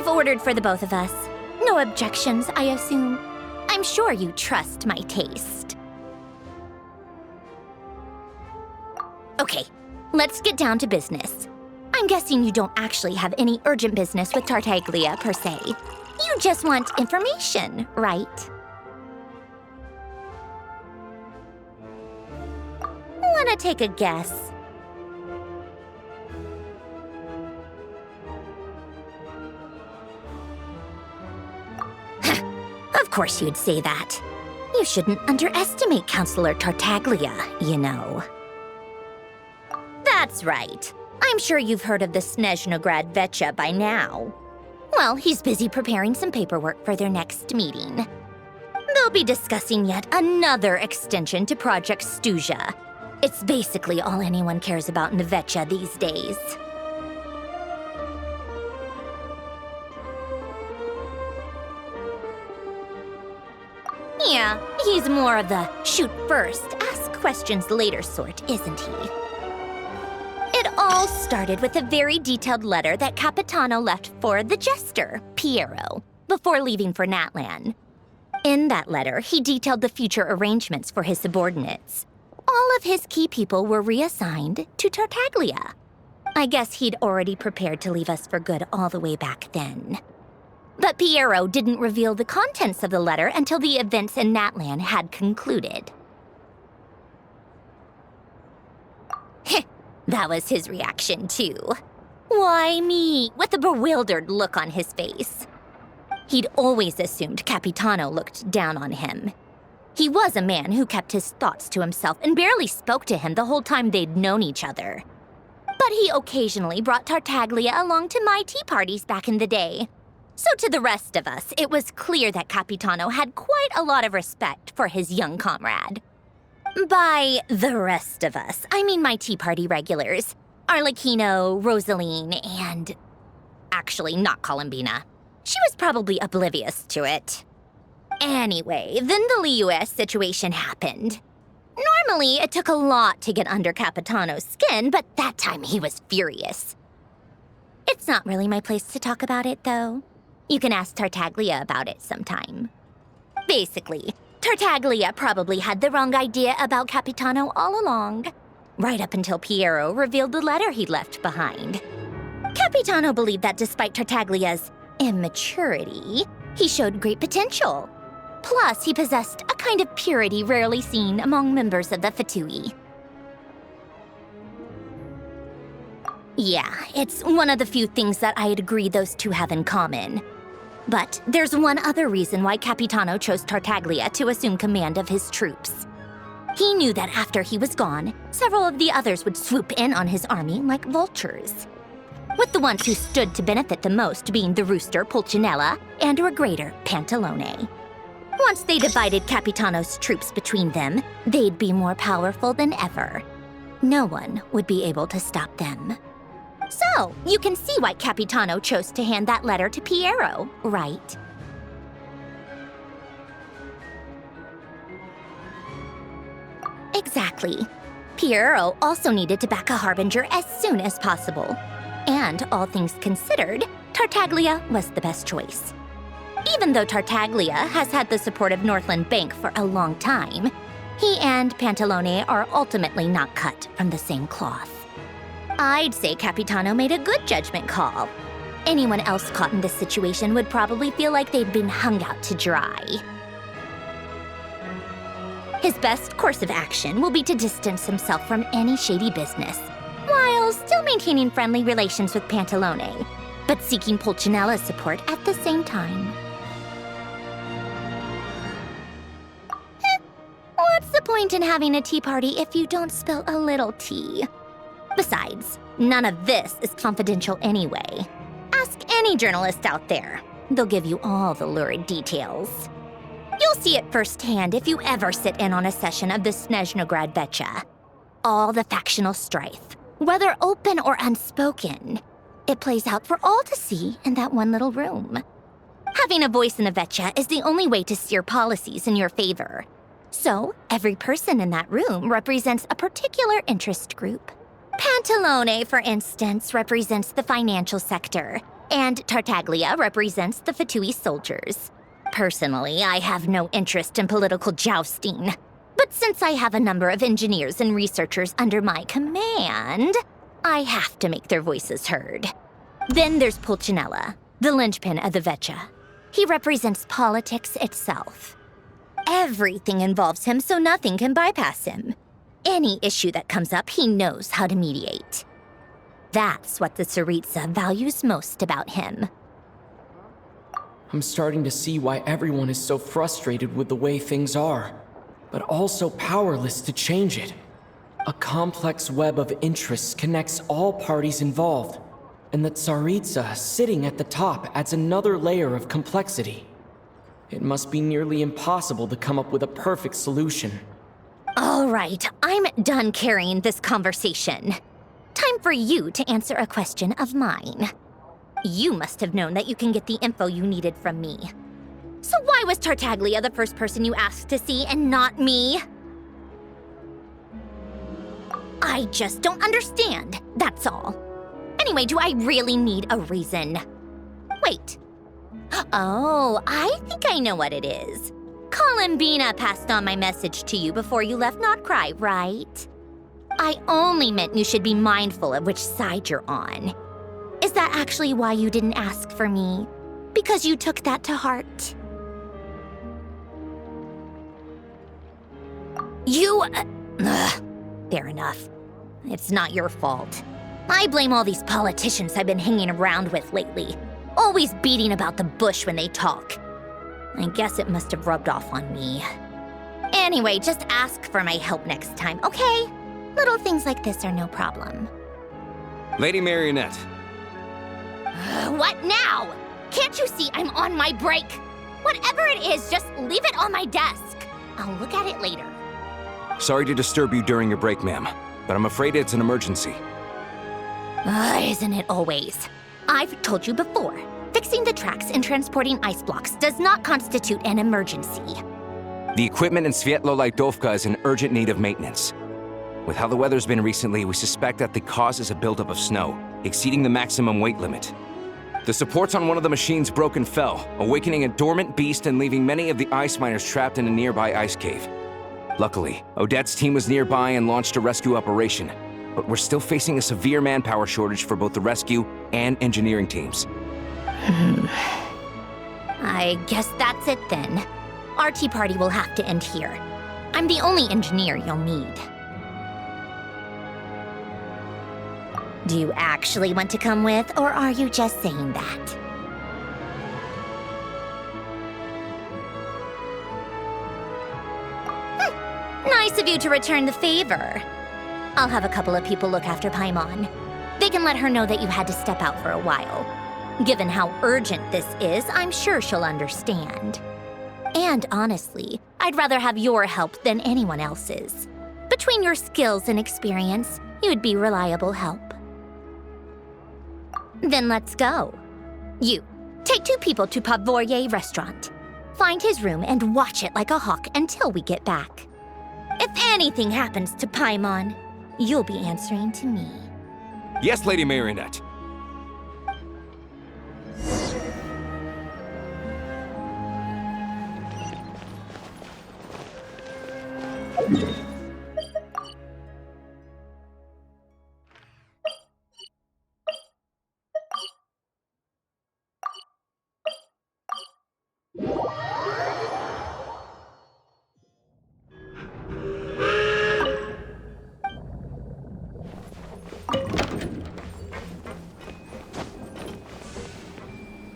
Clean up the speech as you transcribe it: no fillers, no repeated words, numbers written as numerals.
I've ordered for the both of us. No objections, I assume. I'm sure you trust my taste. Okay, let's get down to business. I'm guessing you don't actually have any urgent business with Tartaglia, per se. You just want information, right? Wanna take a guess? Of course you'd say that. You shouldn't underestimate Counselor Tartaglia, you know. That's right. I'm sure you've heard of the Snezhnograd Vecha by now. Well, he's busy preparing some paperwork for their next meeting. They'll be discussing yet another extension to Project Stuja. It's basically all anyone cares about in the Vecha these days. Yeah, he's more of the shoot first, ask questions later sort, isn't he? It all started with a very detailed letter that Capitano left for the jester, Piero, before leaving for Natlan. In that letter, he detailed the future arrangements for his subordinates. All of his key people were reassigned to Tartaglia. I guess he'd already prepared to leave us for good all the way back then. But Piero didn't reveal the contents of the letter until the events in Natlan had concluded. That was his reaction, too. Why me? With a bewildered look on his face. He'd always assumed Capitano looked down on him. He was a man who kept his thoughts to himself and barely spoke to him the whole time they'd known each other. But he occasionally brought Tartaglia along to my tea parties back in the day. So to the rest of us, it was clear that Capitano had quite a lot of respect for his young comrade. By the rest of us, I mean my tea party regulars. Arlecchino, Rosaline, and... actually, not Columbina. She was probably oblivious to it. Anyway, then the Liues situation happened. Normally, it took a lot to get under Capitano's skin, but that time he was furious. It's not really my place to talk about it, though. You can ask Tartaglia about it sometime. Basically, Tartaglia probably had the wrong idea about Capitano all along, right up until Piero revealed the letter he'd left behind. Capitano believed that despite Tartaglia's immaturity, he showed great potential. Plus, he possessed a kind of purity rarely seen among members of the Fatui. Yeah, it's one of the few things that I'd agree those two have in common. But there's one other reason why Capitano chose Tartaglia to assume command of his troops. He knew that after he was gone, several of the others would swoop in on his army like vultures, with the ones who stood to benefit the most being the rooster Pulcinella and Regrator Pantalone. Once they divided Capitano's troops between them, they'd be more powerful than ever. No one would be able to stop them. So, you can see why Capitano chose to hand that letter to Piero, right? Exactly. Piero also needed to back a harbinger as soon as possible. And, all things considered, Tartaglia was the best choice. Even though Tartaglia has had the support of Northland Bank for a long time, he and Pantalone are ultimately not cut from the same cloth. I'd say Capitano made a good judgment call. Anyone else caught in this situation would probably feel like they'd been hung out to dry. His best course of action will be to distance himself from any shady business, while still maintaining friendly relations with Pantalone, but seeking Pulcinella's support at the same time. What's the point in having a tea party if you don't spill a little tea? Besides, none of this is confidential anyway. Ask any journalist out there. They'll give you all the lurid details. You'll see it firsthand if you ever sit in on a session of the Snezhnograd Vecha. All the factional strife, whether open or unspoken, it plays out for all to see in that one little room. Having a voice in the Vecha is the only way to steer policies in your favor. So, every person in that room represents a particular interest group. Pantalone, for instance, represents the financial sector, And Tartaglia represents the Fatui soldiers. Personally, I have no interest in political jousting. But since I have a number of engineers and researchers under my command, I have to make their voices heard. Then there's Pulcinella, the linchpin of the Vecchia. He represents politics itself. Everything involves him, so nothing can bypass him. Any issue that comes up, he knows how to mediate. That's what the Tsaritsa values most about him. I'm starting to see why everyone is so frustrated with the way things are, but also powerless to change it. A complex web of interests connects all parties involved, and the Tsaritsa sitting at the top adds another layer of complexity. It must be nearly impossible to come up with a perfect solution. All right, I'm done carrying this conversation. Time for you to answer a question of mine. You must have known that you can get the info you needed from me. So why was Tartaglia the first person you asked to see and not me? I just don't understand, that's all. Anyway, do I really need a reason? Wait. Oh, I think I know what it is. Columbina passed on my message to you before you left Not Cry, right? I only meant you should be mindful of which side you're on. Is that actually why you didn't ask for me? Because you took that to heart? Fair enough. It's not your fault. I blame all these politicians I've been hanging around with lately. Always beating about the bush when they talk. I guess it must have rubbed off on me. Anyway, just ask for my help next time, okay? Little things like this are no problem. Lady Marionette. What now? Can't you see I'm on my break? Whatever it is, just leave it on my desk. I'll look at it later. Sorry to disturb you during your break, ma'am, but I'm afraid it's an emergency. Isn't it always? I've told you before, fixing the tracks and transporting ice blocks does not constitute an emergency. The equipment in Svietlo-Lidovka is in urgent need of maintenance. With how the weather's been recently, we suspect that the cause is a buildup of snow, exceeding the maximum weight limit. The supports on one of the machines broke and fell, awakening a dormant beast and leaving many of the ice miners trapped in a nearby ice cave. Luckily, Odette's team was nearby and launched a rescue operation, but we're still facing a severe manpower shortage for both the rescue and engineering teams. I guess that's it then. Our tea party will have to end here. I'm the only engineer you'll need. Do you actually want to come with, or are you just saying that? Nice of you to return the favor. I'll have a couple of people look after Paimon. They can let her know that you had to step out for a while. Given how urgent this is, I'm sure she'll understand. And honestly, I'd rather have your help than anyone else's. Between your skills and experience, you'd be reliable help. Then let's go. You, take 2 people to Pavoyer restaurant. Find his room and watch it like a hawk until we get back. If anything happens to Paimon, you'll be answering to me. Yes, Lady Marionette.